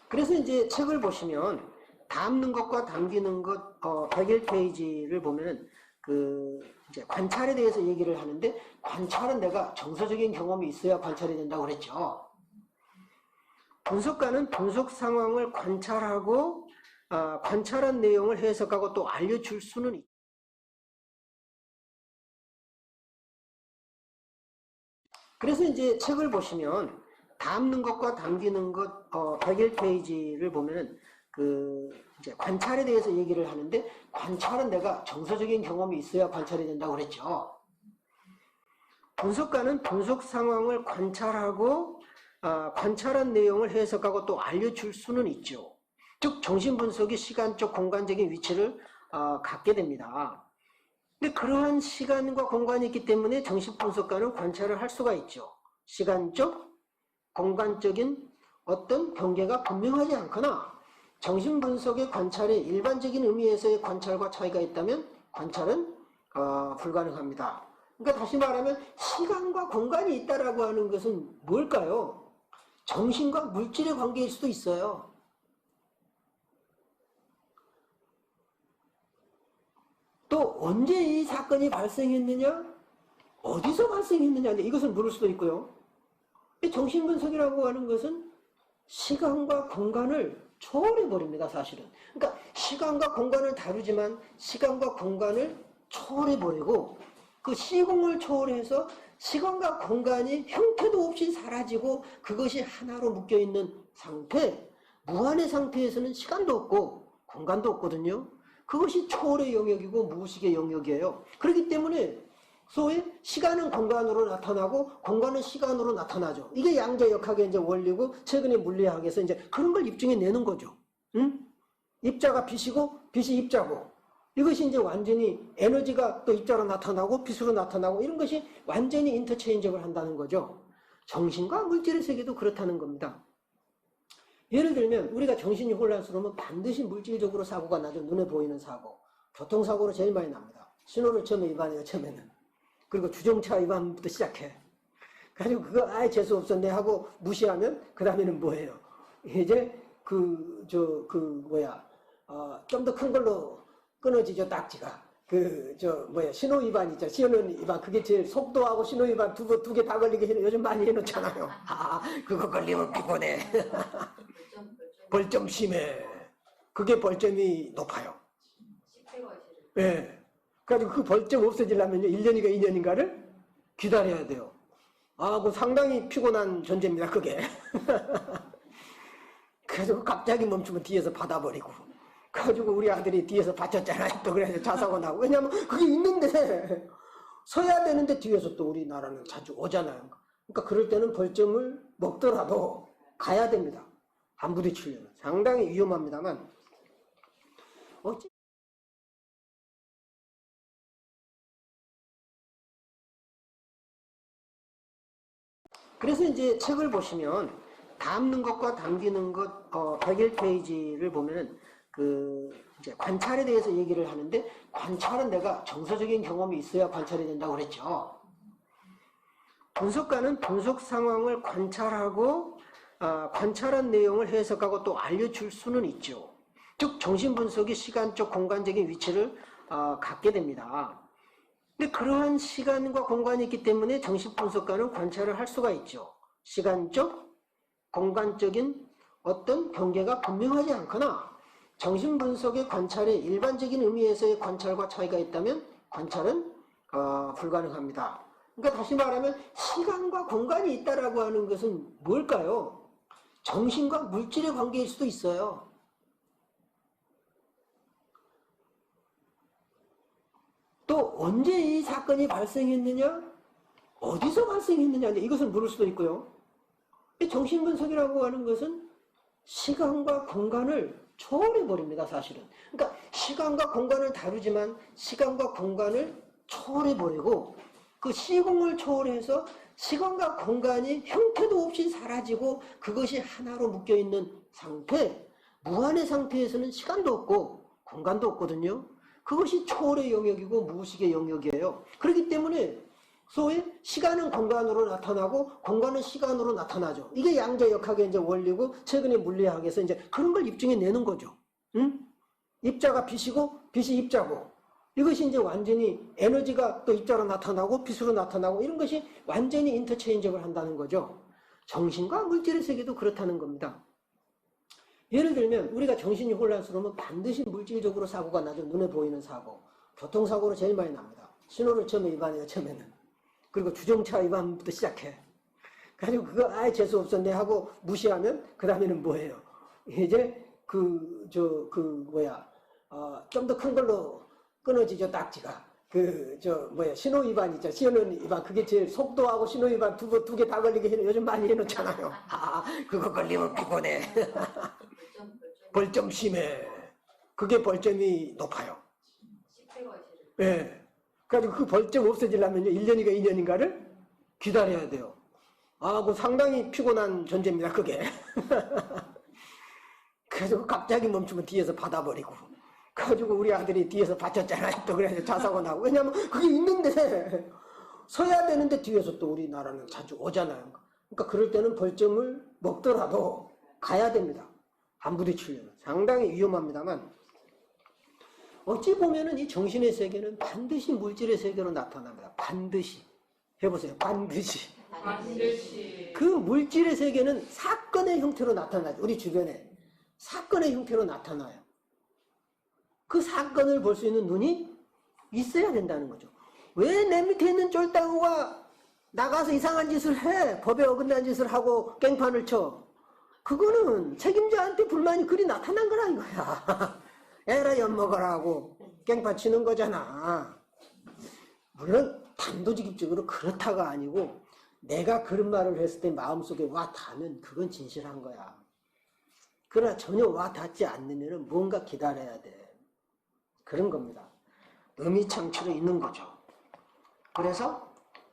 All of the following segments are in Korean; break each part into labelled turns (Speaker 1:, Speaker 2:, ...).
Speaker 1: 그래서 이제 책을 보시면 담는 것과 당기는 것 101페이지를 보면은 이제 관찰에 대해서 얘기를 하는데, 관찰은 내가 정서적인 경험이 있어야 관찰이 된다고 그랬죠. 분석가는 분석 상황을 관찰하고 관찰한 내용을 해석하고 또 알려줄 수는 있죠. 그래서 이제 책을 보시면 담는 것과 당기는 것 101페이지를 보면은 이제 관찰에 대해서 얘기를 하는데, 관찰은 내가 정서적인 경험이 있어야 관찰이 된다고 그랬죠. 분석가는 분석 상황을 관찰하고 관찰한 내용을 해석하고 또 알려줄 수는 있죠. 즉 정신분석이 시간적 공간적인 위치를 갖게 됩니다. 근데 그러한 시간과 공간이 있기 때문에 정신분석가는 관찰을 할 수가 있죠. 시간적, 공간적인 어떤 경계가 분명하지 않거나 정신분석의 관찰에 일반적인 의미에서의 관찰과 차이가 있다면 관찰은 불가능합니다. 그러니까 다시 말하면 시간과 공간이 있다라고 하는 것은 뭘까요? 정신과 물질의 관계일 수도 있어요. 또 언제 이 사건이 발생했느냐? 어디서 발생했느냐? 이것을 물을 수도 있고요. 정신분석이라고 하는 것은 시간과 공간을 초월해버립니다, 사실은. 그러니까 시간과 공간을 다루지만 시간과 공간을 초월해버리고 그 시공을 초월해서 시간과 공간이 형태도 없이 사라지고 그것이 하나로 묶여있는 상태, 무한의 상태에서는 시간도 없고 공간도 없거든요. 그것이 초월의 영역이고 무의식의 영역이에요. 그렇기 때문에 소위 시간은 공간으로 나타나고 공간은 시간으로 나타나죠. 이게 양자역학의 이제 원리고 최근의 물리학에서 이제 그런 걸 입증해 내는 거죠. 응? 입자가 빛이고 빛이 입자고 이것이 이제 완전히 에너지가 또 입자로 나타나고 빛으로 나타나고 이런 것이 완전히 인터체인저블 한다는 거죠. 정신과 물질의 세계도 그렇다는 겁니다. 예를 들면 우리가 정신이 혼란스러우면 반드시 물질적으로 사고가 나죠. 눈에 보이는 사고. 교통사고로 제일 많이 납니다. 신호를 처음에 위반해요, 처음에는. 그리고 주정차 위반부터 시작해. 그래가지고 그거 아예 재수없었네 하고 무시하면 그 다음에는 뭐예요? 이제 좀 더 큰 걸로 끊어지죠, 딱지가. 신호 위반 있죠. 신호 위반. 그게 제일 속도하고 신호 위반 두 개 다 걸리게 요즘 많이 해놓잖아요. 그거 걸리면 피곤해. 벌점 심해. 그게 벌점이 높아요. 예. 네. 그래가지고 그 벌점 없어지려면요, 1년인가 2년인가를 기다려야 돼요. 그거 상당히 피곤한 존재입니다, 그게. 그래서 갑자기 멈추면 뒤에서 받아버리고. 그래가지고 우리 아들이 뒤에서 받쳤잖아요. 또 그래서 자사고 나고. 왜냐면 그게 있는데, 서야 되는데 뒤에서 또 우리나라는 자주 오잖아요. 그러니까 그럴 때는 벌점을 먹더라도 가야 됩니다. 안 부딪히려면. 상당히 위험합니다만. 그래서 이제 책을 보시면 담는 것과 당기는 것 101페이지를 보면은 이제 관찰에 대해서 얘기를 하는데, 관찰은 내가 정서적인 경험이 있어야 관찰이 된다고 그랬죠. 분석가는 분석 상황을 관찰하고 관찰한 내용을 해석하고 또 알려줄 수는 있죠. 즉 정신분석이 시간적 공간적인 위치를 갖게 됩니다. 근데 그러한 시간과 공간이 있기 때문에 정신분석가는 관찰을 할 수가 있죠. 시간적, 공간적인 어떤 경계가 분명하지 않거나 정신분석의 관찰에 일반적인 의미에서의 관찰과 차이가 있다면 관찰은 불가능합니다. 그러니까 다시 말하면 시간과 공간이 있다라고 하는 것은 뭘까요? 정신과 물질의 관계일 수도 있어요. 또 언제 이 사건이 발생했느냐? 어디서 발생했느냐? 이것을 물을 수도 있고요. 정신분석이라고 하는 것은 시간과 공간을 초월해버립니다, 사실은. 그러니까 시간과 공간을 다루지만 시간과 공간을 초월해버리고 그 시공을 초월해서 시간과 공간이 형태도 없이 사라지고 그것이 하나로 묶여있는 상태, 무한의 상태에서는 시간도 없고 공간도 없거든요. 그것이 초월의 영역이고 무의식의 영역이에요. 그렇기 때문에 소위 시간은 공간으로 나타나고 공간은 시간으로 나타나죠. 이게 양자역학의 이제 원리고 최근에 물리학에서 이제 그런 걸 입증해 내는 거죠. 응? 입자가 빛이고 빛이 입자고 이것이 이제 완전히 에너지가 또 입자로 나타나고 빛으로 나타나고 이런 것이 완전히 인터체인저블 한다는 거죠. 정신과 물질의 세계도 그렇다는 겁니다. 예를 들면 우리가 정신이 혼란스러우면 반드시 물질적으로 사고가 나죠. 눈에 보이는 사고. 교통사고로 제일 많이 납니다. 신호를 처음에 위반해요. 처음에는. 그리고 주정차 위반부터 시작해. 그래가지고 그거 아예 재수없었네 하고 무시하면 그 다음에는 뭐예요? 이제 좀 더 큰 걸로 끊어지죠. 딱지가. 신호 위반 있죠. 신호 위반. 그게 제일 속도하고 신호 위반 두 개 다 걸리게 요즘 많이 해놓잖아요. 그거 걸리면 피곤해. 벌점 심해. 그게 벌점이 높아요. 예. 네. 그래가지고 그 벌점 없어지려면 1년인가 2년인가를 기다려야 돼요. 그 상당히 피곤한 존재입니다, 그게. 그래서 갑자기 멈추면 뒤에서 받아버리고. 그래가지고 우리 아들이 뒤에서 받쳤잖아요. 또 그래서 자사고 나고. 왜냐면 그게 있는데, 서야 되는데 뒤에서 또 우리나라는 자주 오잖아요. 그러니까 그럴 때는 벌점을 먹더라도 가야 됩니다. 안 부딪히려면. 상당히 위험합니다만, 어찌 보면은 이 정신의 세계는 반드시 물질의 세계로 나타납니다. 반드시. 해보세요. 반드시. 그 물질의 세계는 사건의 형태로 나타나죠. 우리 주변에. 사건의 형태로 나타나요. 그 사건을 볼 수 있는 눈이 있어야 된다는 거죠. 왜 내 밑에 있는 쫄따구가 나가서 이상한 짓을 해? 법에 어긋난 짓을 하고 깽판을 쳐? 그거는 책임자한테 불만이 그리 나타난 거라 이거야. 에라 엿먹어라 하고 깽판 치는 거잖아. 물론 단도직입적으로 그렇다가 아니고 내가 그런 말을 했을 때 마음속에 와 닿으면 그건 진실한 거야. 그러나 전혀 와 닿지 않으면 뭔가 기다려야 돼. 그런 겁니다. 의미 창출에 있는 거죠. 그래서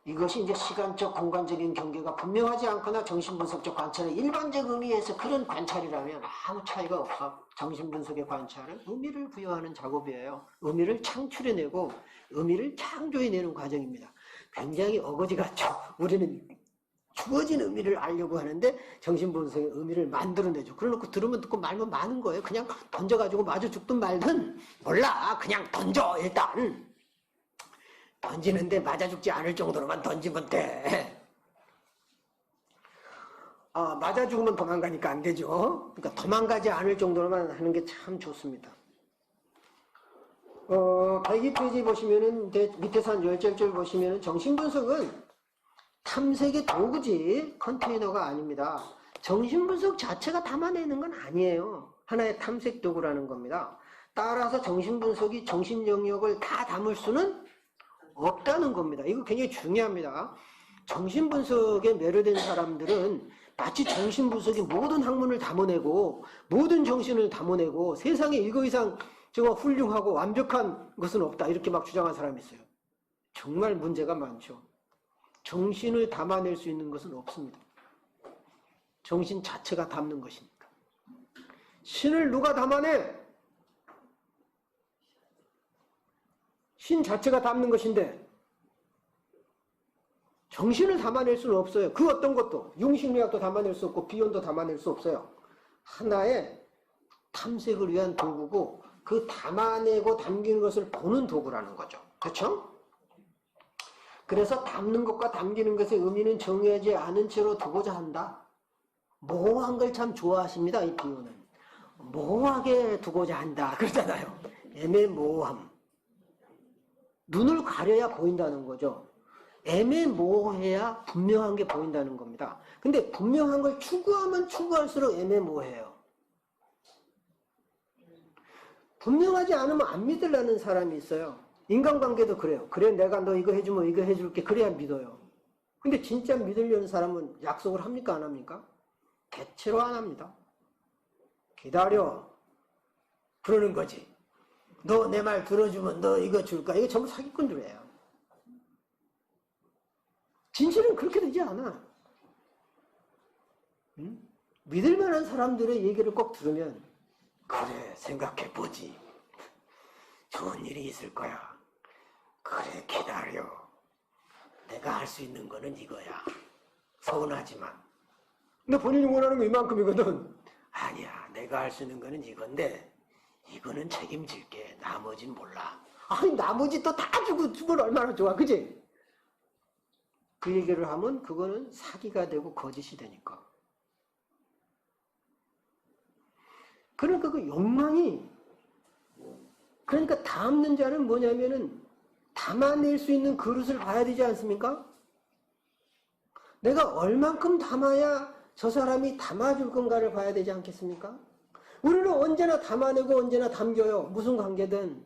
Speaker 1: 이것이 이제 시간적, 공간적인 경계가 분명하지 않거나 정신분석적 관찰의 일반적 의미에서 그런 관찰이라면 아무 차이가 없어. 정신분석의 관찰은 의미를 부여하는 작업이에요. 의미를 창출해내고 의미를 창조해내는 과정입니다. 굉장히 어거지 같죠. 우리는 주어진 의미를 알려고 하는데 정신분석의 의미를 만들어내죠. 그래놓고 들으면 듣고 말면 많은 거예요. 그냥 던져가지고 마저 죽든 말든 몰라. 그냥 던져 일단. 던지는데 맞아 죽지 않을 정도로만 던지면 돼. 맞아 죽으면 도망가니까 안 되죠. 그러니까 도망가지 않을 정도로만 하는 게 참 좋습니다. 102페이지 보시면은 밑에서 한 10절 보시면은 정신분석은 탐색의 도구지 컨테이너가 아닙니다. 정신분석 자체가 담아내는 건 아니에요. 하나의 탐색 도구라는 겁니다. 따라서 정신분석이 정신영역을 다 담을 수는 없다는 겁니다. 이거 굉장히 중요합니다. 정신분석에 매료된 사람들은 마치 정신분석이 모든 학문을 담아내고 모든 정신을 담아내고 세상에 이거 이상 정말 훌륭하고 완벽한 것은 없다 이렇게 막 주장한 사람이 있어요. 정말 문제가 많죠. 정신을 담아낼 수 있는 것은 없습니다. 정신 자체가 담는 것이니까. 신을 누가 담아내? 신 자체가 담는 것인데 정신을 담아낼 수는 없어요. 그 어떤 것도 융심리학도 담아낼 수 없고 비혼도 담아낼 수 없어요. 하나의 탐색을 위한 도구고 그 담아내고 담기는 것을 보는 도구라는 거죠. 그렇죠? 그래서 담는 것과 담기는 것의 의미는 정해지지 않은 채로 두고자 한다. 모호한 걸 참 좋아하십니다. 이 비유는. 모호하게 두고자 한다. 그러잖아요. 애매모호함. 눈을 가려야 보인다는 거죠. 애매모호해야 분명한 게 보인다는 겁니다. 근데 분명한 걸 추구하면 추구할수록 애매모호해요. 분명하지 않으면 안 믿으려는 사람이 있어요. 인간관계도 그래요. 그래 내가 너 이거 해주면 이거 해줄게. 그래야 믿어요. 근데 진짜 믿으려는 사람은 약속을 합니까 안 합니까? 대체로 안 합니다. 기다려. 그러는 거지. 너 내 말 들어주면 너 이거 줄까? 이거 전부 사기꾼들이에요. 진실은 그렇게 되지 않아. 응? 믿을 만한 사람들의 얘기를 꼭 들으면 그래 생각해보지. 좋은 일이 있을 거야. 그래 기다려. 내가 할 수 있는 거는 이거야. 서운하지만. 근데 본인이 원하는 거 이만큼이거든. 아니야, 내가 할 수 있는 거는 이건데 이거는 책임질게. 나머진 몰라. 아니, 나머지 또 다 주면 얼마나 좋아, 그지? 그 얘기를 하면 그거는 사기가 되고 거짓이 되니까. 그러니까 그 욕망이, 그러니까 담는 자는 뭐냐면은 담아낼 수 있는 그릇을 봐야 되지 않습니까? 내가 얼만큼 담아야 저 사람이 담아줄 건가를 봐야 되지 않겠습니까? 우리는 언제나 담아내고 언제나 담겨요. 무슨 관계든.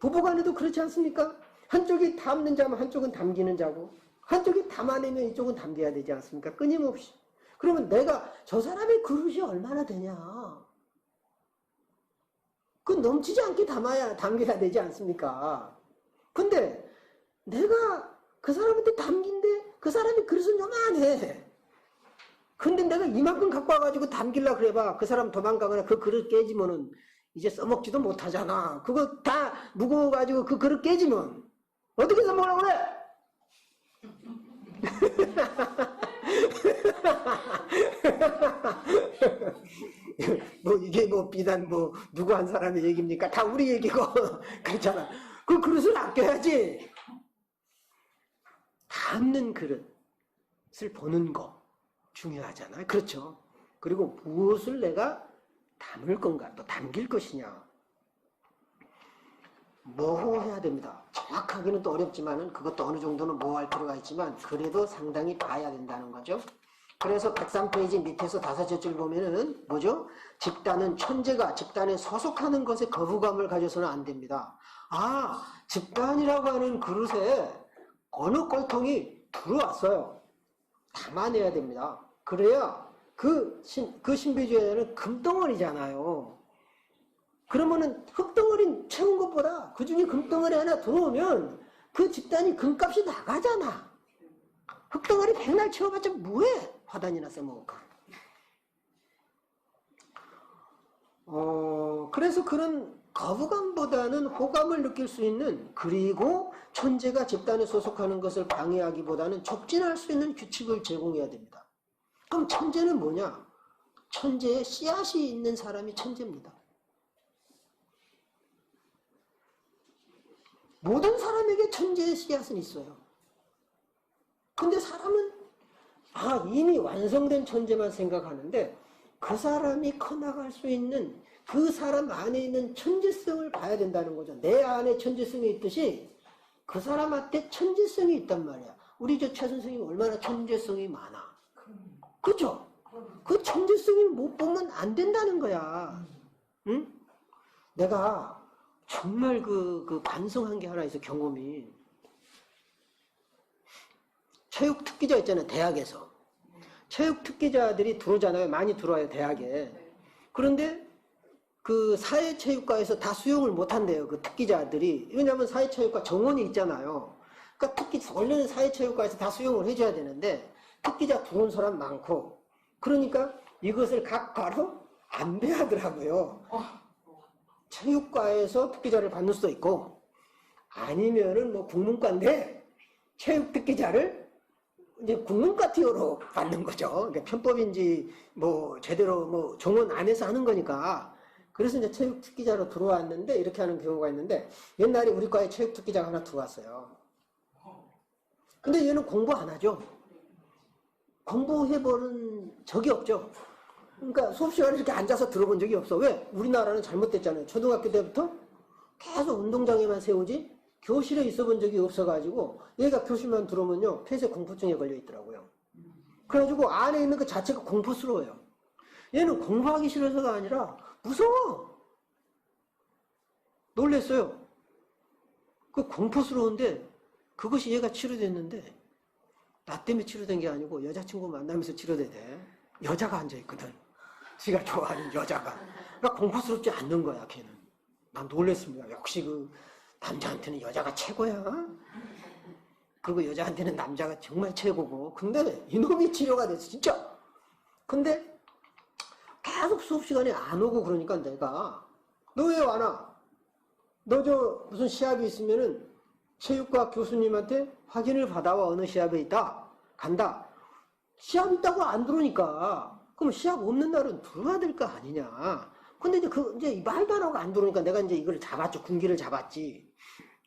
Speaker 1: 부부간에도 그렇지 않습니까? 한쪽이 담는 자면 한쪽은 담기는 자고, 한쪽이 담아내면 이쪽은 담겨야 되지 않습니까? 끊임없이. 그러면 내가 저 사람의 그릇이 얼마나 되냐? 그 넘치지 않게 담겨야 되지 않습니까? 근데 내가 그 사람한테 담긴데 그 사람이 그릇은 요만해. 근데 내가 이만큼 갖고 와가지고 담길라 그래봐. 그 사람 도망가거나 그 그릇 깨지면은 이제 써먹지도 못하잖아. 그거 다 무거워가지고 그 그릇 깨지면 어떻게 써먹으라고 그래? 뭐 이게 뭐 비단 뭐 누구 한 사람의 얘기입니까? 다 우리 얘기고. 그렇잖아. 그 그릇을 아껴야지. 담는 그릇을 보는 거 중요하잖아요. 그렇죠. 그리고 무엇을 내가 담을 건가, 또 담길 것이냐. 모호해야 됩니다. 정확하게는 또 어렵지만은 그것도 어느 정도는 모호할 필요가 있지만 그래도 상당히 봐야 된다는 거죠. 그래서 103페이지 밑에서 5줄 보면은 뭐죠? 집단은 천재가 집단에 소속하는 것에 거부감을 가져서는 안 됩니다. 아, 집단이라고 하는 그릇에 어느 꼴통이 들어왔어요. 담아내야 됩니다. 그래야 그 신비주의는 금덩어리잖아요. 그러면은 흙덩어리 채운 것보다 그 중에 금덩어리 하나 들어오면 그 집단이 금값이 나가잖아. 흙덩어리 백날 채워봤자 뭐해? 화단이나 써먹을까. 그래서 그런 거부감보다는 호감을 느낄 수 있는, 그리고 천재가 집단에 소속하는 것을 방해하기보다는 촉진할 수 있는 규칙을 제공해야 됩니다. 그럼 천재는 뭐냐? 천재의 씨앗이 있는 사람이 천재입니다. 모든 사람에게 천재의 씨앗은 있어요. 근데 사람은 이미 완성된 천재만 생각하는데 그 사람이 커나갈 수 있는 그 사람 안에 있는 천재성을 봐야 된다는 거죠. 내 안에 천재성이 있듯이 그 사람한테 천재성이 있단 말이야. 우리 저 최 선생님 얼마나 천재성이 많아. 그죠? 그 천재성을 못 보면 안 된다는 거야. 응? 내가 정말 그 반성한 게 하나 있어, 경험이. 체육 특기자 있잖아요, 대학에서. 체육 특기자들이 들어오잖아요. 많이 들어와요, 대학에. 그런데 그 사회체육과에서 다 수용을 못 한대요, 그 특기자들이. 왜냐면 사회체육과 정원이 있잖아요. 그러니까 원래는 사회체육과에서 다 수용을 해줘야 되는데 특기자 들어온 사람 많고, 그러니까 이것을 각 과로 안배하더라고요. 체육과에서 특기자를 받는 수도 있고, 아니면은 뭐 국문과인데 체육 특기자를 이제 국문과 티어로 받는 거죠. 그러니까 편법인지 뭐 제대로 뭐 정원 안에서 하는 거니까. 그래서 이제 체육 특기자로 들어왔는데 이렇게 하는 경우가 있는데, 옛날에 우리 과에 체육 특기자가 하나 들어왔어요. 근데 얘는 공부 안 하죠. 공부해보는 적이 없죠. 그러니까 수업 시간에 이렇게 앉아서 들어본 적이 없어. 왜? 우리나라는 잘못됐잖아요. 초등학교 때부터 계속 운동장에만 세우지 교실에 있어 본 적이 없어가지고 얘가 교실만 들어오면요 폐쇄 공포증에 걸려 있더라고요. 그래가지고 안에 있는 그 자체가 공포스러워요. 얘는 공부하기 싫어서가 아니라 무서워. 놀랬어요. 그 공포스러운데 그것이 얘가 치료됐는데 나 때문에 치료된 게 아니고 여자친구 만나면서 치료되대. 여자가 앉아있거든. 지가 좋아하는 여자가. 그러니까 공포스럽지 않는 거야, 걔는. 난 놀랬습니다. 역시 그 남자한테는 여자가 최고야. 그리고 여자한테는 남자가 정말 최고고. 근데 이놈이 치료가 됐어, 진짜. 근데 계속 수업 시간에 안 오고 그러니까 내가 너 왜 안 와? 너 저 무슨 시합이 있으면은 체육과 교수님한테 확인을 받아와 어느 시합에 있다. 간다. 시합 있다고 안 들어오니까 그럼 시합 없는 날은 들어야 될 거 아니냐. 근데 이제 말도 안 하고 안 들어오니까 내가 이제 이걸 잡았죠. 군기를 잡았지.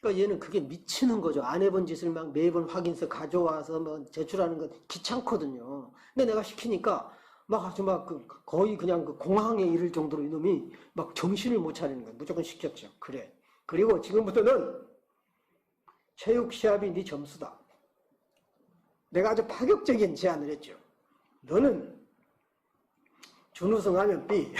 Speaker 1: 그러니까 얘는 그게 미치는 거죠. 안 해본 짓을 막 매번 확인서 가져와서 뭐 제출하는 건 귀찮거든요. 근데 내가 시키니까 막 아주 거의 그냥 그 공황에 이를 정도로 이놈이 막 정신을 못 차리는 거야. 무조건 시켰죠. 그래. 그리고 지금부터는 체육 시합이 네 점수다. 내가 아주 파격적인 제안을 했죠. 너는 준우승하면 B.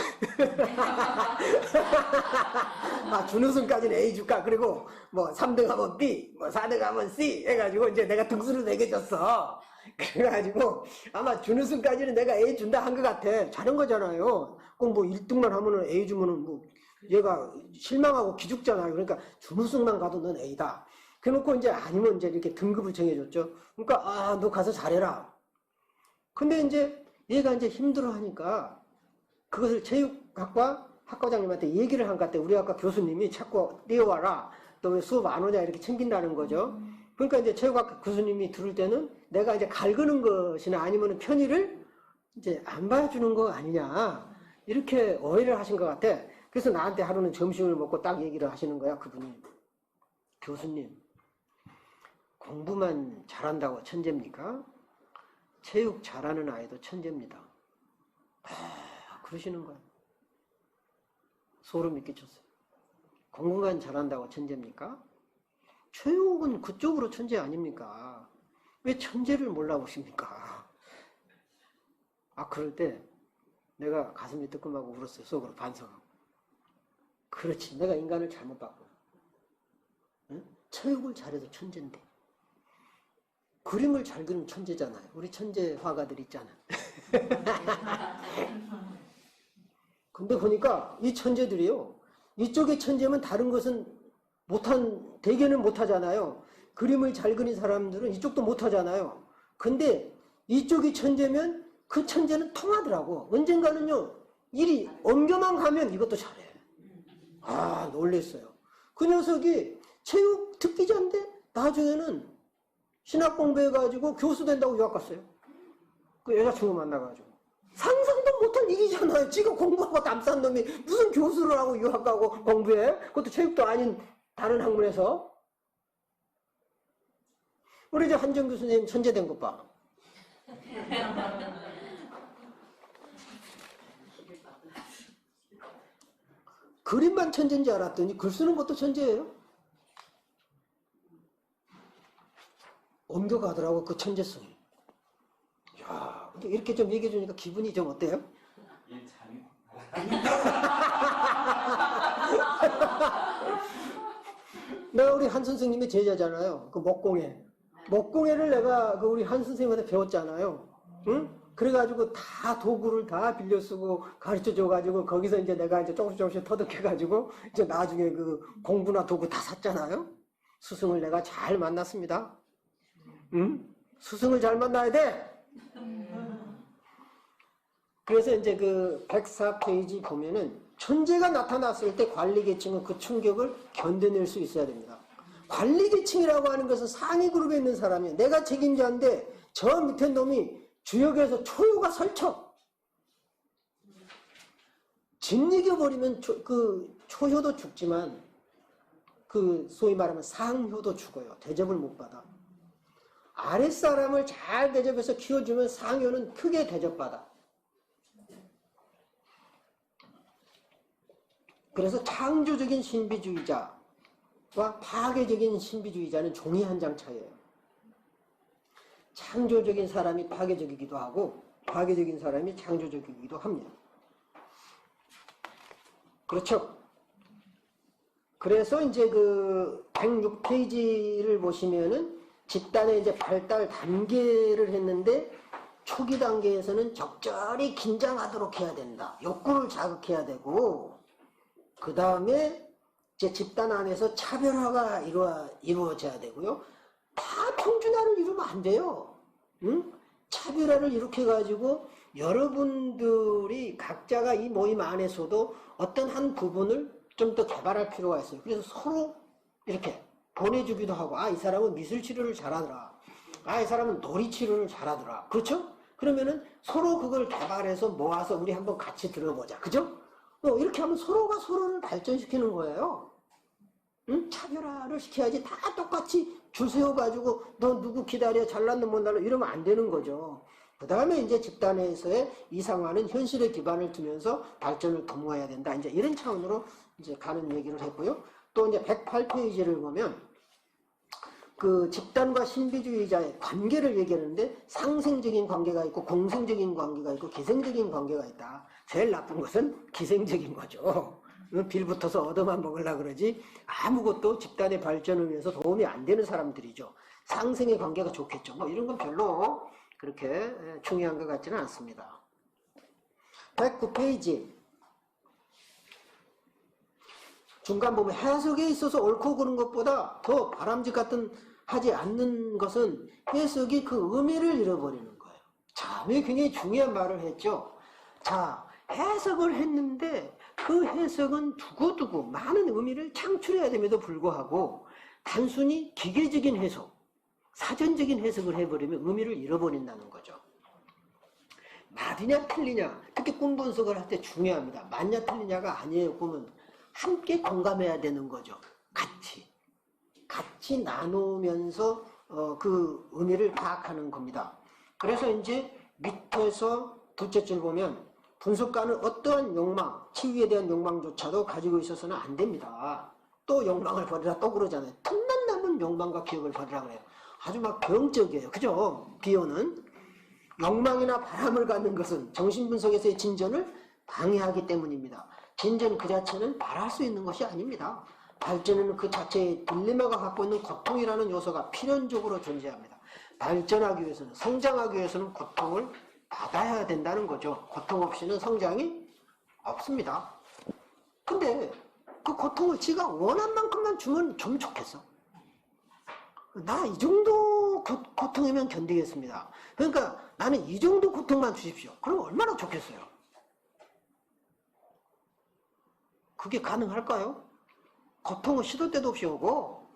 Speaker 1: 준우승까지는 A 줄까? 그리고 뭐 3등 하면 B, 뭐 4등 하면 C 해가지고 이제 내가 등수를 매겨줬어. 그래가지고 아마 준우승까지는 내가 A 준다 한 것 같아. 잘한 거잖아요. 꼭 뭐 1등만 하면은 A 주면은 뭐 얘가 실망하고 기죽잖아요. 그러니까 준우승만 가도 넌 A다. 그래놓고 이제 아니면 이제 이렇게 등급을 정해줬죠. 그러니까 너 가서 잘해라. 근데 이제 얘가 이제 힘들어하니까 그것을 체육학과 학과장님한테 얘기를 한 것 같아. 우리 학과 교수님이 자꾸 뛰어와라. 너 왜 수업 안 오냐 이렇게 챙긴다는 거죠. 그러니까 이제 체육학과 교수님이 들을 때는 내가 이제 갈그는 것이나 아니면 편의를 이제 안 봐주는 거 아니냐 이렇게 오해를 하신 것 같아. 그래서 나한테 하루는 점심을 먹고 딱 얘기를 하시는 거야. 그분이. 교수님, 공부만 잘한다고 천재입니까? 체육 잘하는 아이도 천재입니다. 그러시는 거야. 소름이 끼쳤어요. 공부만 잘한다고 천재입니까? 체육은 그쪽으로 천재 아닙니까? 왜 천재를 몰라보십니까? 그럴 때 내가 가슴이 뜨끔하고 울었어요. 속으로 반성하고. 그렇지. 내가 인간을 잘못 봤구나. 응? 체육을 잘해도 천재인데. 그림을 잘 그리면 천재잖아요. 우리 천재 화가들 있잖아. 근데 보니까 이 천재들이요. 이쪽의 천재면 다른 것은 대개는 못하잖아요. 그림을 잘 그린 사람들은 이쪽도 못하잖아요. 근데 이쪽이 천재면 그 천재는 통하더라고. 언젠가는요. 일이 옮겨만 가면 이것도 잘해. 놀랬어요. 그 녀석이 체육 특기자인데 나중에는 신학 공부해가지고 교수 된다고 유학 갔어요. 그 여자친구 만나가지고. 상상도 못한 일이잖아요. 지가 공부하고 담싼 놈이 무슨 교수를 하고 유학 가고 공부해? 그것도 체육도 아닌 다른 학문에서. 우리 이제 한정 교수님 천재 된 것 봐. 그림만 천재인지 알았더니 글 쓰는 것도 천재예요. 옮겨가더라고 그 천재성이. 야, 이렇게 좀 얘기해 주니까 기분이 좀 어때요? 내가 우리 한 선생님의 제자잖아요. 그 목공예를 내가 그 우리 한 선생님한테 배웠잖아요. 응? 그래가지고 다 도구를 다 빌려 쓰고 가르쳐 줘가지고 거기서 이제 내가 이제 조금씩 터득해가지고 이제 나중에 그 공부나 도구 다 샀잖아요. 스승을 내가 잘 만났습니다. 응? 스승을 잘 만나야 돼. 그래서 이제 그 104페이지 보면은 천재가 나타났을 때 관리계층은 그 충격을 견뎌낼 수 있어야 됩니다. 관리계층이라고 하는 것은 상위 그룹에 있는 사람이에요. 내가 책임자인데 저 밑에 놈이 주역에서 초유가 설쳐. 집 이겨버리면 그 초효도 죽지만 그 소위 말하면 상효도 죽어요. 대접을 못 받아. 아랫사람을 잘 대접해서 키워주면 상효는 크게 대접받아. 그래서 창조적인 신비주의자와 파괴적인 신비주의자는 종이 한 장 차이예요. 창조적인 사람이 파괴적이기도 하고 파괴적인 사람이 창조적이기도 합니다. 그렇죠? 그래서 이제 그 106페이지를 보시면은 집단의 이제 발달 단계를 했는데 초기 단계에서는 적절히 긴장하도록 해야 된다. 욕구를 자극해야 되고 그 다음에 이제 집단 안에서 차별화가 이루어져야 되고요. 다 평준화를 이루면 안 돼요. 응? 차별화를 이렇게 해가지고 여러분들이 각자가 이 모임 안에서도 어떤 한 부분을 좀 더 개발할 필요가 있어요. 그래서 서로 이렇게 보내주기도 하고, 아, 이 사람은 미술 치료를 잘하더라. 아, 이 사람은 놀이 치료를 잘하더라. 그렇죠? 그러면은 서로 그걸 개발해서 모아서 우리 한번 같이 들어보자. 그죠? 이렇게 하면 서로가 서로를 발전시키는 거예요. 응? 차별화를 시켜야지 다 똑같이 줄 세워가지고 너 누구 기다려 잘났는 못 날라 이러면 안 되는 거죠. 그 다음에 이제 집단에서의 이상화는 현실에 기반을 두면서 발전을 도모해야 된다. 이제 이런 차원으로 이제 가는 얘기를 했고요. 또 이제 108페이지를 보면 그 집단과 신비주의자의 관계를 얘기하는데 상생적인 관계가 있고 공생적인 관계가 있고 기생적인 관계가 있다. 제일 나쁜 것은 기생적인 거죠. 빌 붙어서 얻어만 먹으려고 그러지 아무것도 집단의 발전을 위해서 도움이 안 되는 사람들이죠. 상생의 관계가 좋겠죠. 뭐 이런 건 별로 그렇게 중요한 것 같지는 않습니다. 109페이지 중간 보면 해석에 있어서 옳고 그른 것보다 더 바람직 같은 하지 않는 것은 해석이 그 의미를 잃어버리는 거예요. 자, 굉장히 중요한 말을 했죠. 자, 해석을 했는데 그 해석은 두고두고 많은 의미를 창출해야 됨에도 불구하고 단순히 기계적인 해석, 사전적인 해석을 해버리면 의미를 잃어버린다는 거죠. 맞으냐 틀리냐, 특히 꿈 분석을 할 때 중요합니다. 맞냐 틀리냐가 아니에요. 꿈은 함께 공감해야 되는 거죠. 같이 나누면서 그 의미를 파악하는 겁니다. 그래서 이제 밑에서 둘째 줄 보면 분석가는 어떠한 욕망, 치유에 대한 욕망조차도 가지고 있어서는 안 됩니다. 또 욕망을 버리라 또 그러잖아요. 틈만 나면 욕망과 기억을 버리라 그래요. 아주 막 병적이에요. 그죠? 비오는 욕망이나 바람을 갖는 것은 정신분석에서의 진전을 방해하기 때문입니다. 진전 그 자체는 바랄 수 있는 것이 아닙니다. 발전은 그 자체의 딜레마가 갖고 있는 고통이라는 요소가 필연적으로 존재합니다. 발전하기 위해서는, 성장하기 위해서는 고통을 받아야 된다는 거죠. 고통 없이는 성장이 없습니다. 근데 그 고통을 지가 원한 만큼만 주면 좀 좋겠어. 나 이 정도 고통이면 견디겠습니다. 그러니까 나는 이 정도 고통만 주십시오. 그럼 얼마나 좋겠어요. 그게 가능할까요? 고통은 시도 때도 없이 오고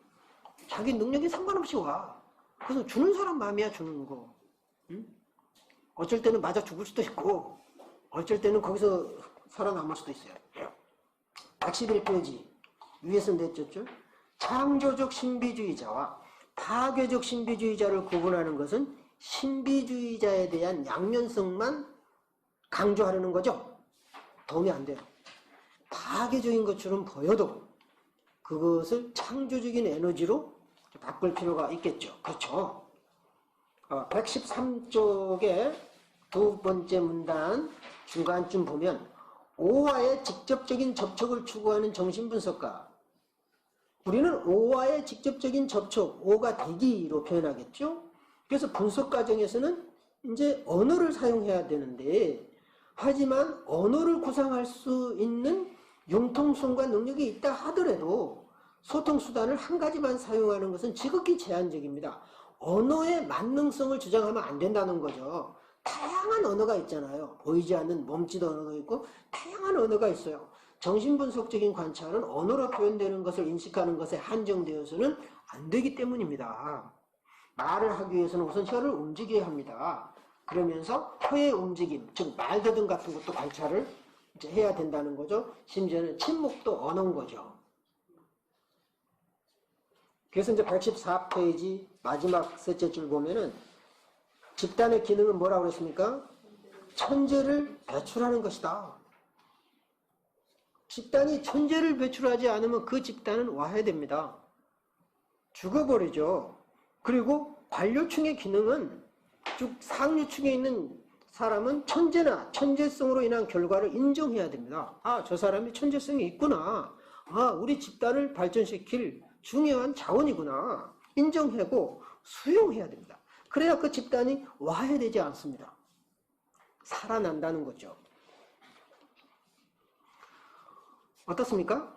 Speaker 1: 자기 능력이 상관없이 와. 그래서 주는 사람 마음이야 주는 거. 응? 어쩔 때는 맞아 죽을 수도 있고 어쩔 때는 거기서 살아남을 수도 있어요. 111페이지 위에서 냈죠. 창조적 신비주의자와 파괴적 신비주의자를 구분하는 것은 신비주의자에 대한 양면성만 강조하려는 거죠. 도움이 안 돼요. 파괴적인 것처럼 보여도 그것을 창조적인 에너지로 바꿀 필요가 있겠죠. 그렇죠. 113쪽에 두 번째 문단 중간쯤 보면 오와의 직접적인 접촉을 추구하는 정신분석가. 우리는 오와의 직접적인 접촉, 오가 대기로 표현하겠죠. 그래서 분석 과정에서는 이제 언어를 사용해야 되는데 하지만 언어를 구상할 수 있는 융통성과 능력이 있다 하더라도 소통수단을 한 가지만 사용하는 것은 지극히 제한적입니다. 언어의 만능성을 주장하면 안 된다는 거죠. 다양한 언어가 있잖아요. 보이지 않는 몸짓 언어도 있고 다양한 언어가 있어요. 정신분석적인 관찰은 언어로 표현되는 것을 인식하는 것에 한정되어서는 안 되기 때문입니다. 말을 하기 위해서는 우선 혀를 움직여야 합니다. 그러면서 혀의 움직임, 즉 말더듬 같은 것도 관찰을 이제 해야 된다는 거죠. 심지어는 침묵도 언어인 거죠. 그래서 이제 114페이지 마지막 셋째 줄 보면은 집단의 기능은 뭐라고 그랬습니까? 천재를 배출하는 것이다. 집단이 천재를 배출하지 않으면 그 집단은 와야 됩니다. 죽어버리죠. 그리고 관료층의 기능은 즉 상류층에 있는 사람은 천재나 천재성으로 인한 결과를 인정해야 됩니다. 아, 저 사람이 천재성이 있구나. 아, 우리 집단을 발전시킬 중요한 자원이구나. 인정하고 수용해야 됩니다. 그래야 그 집단이 와야 되지 않습니다. 살아난다는 거죠. 어떻습니까?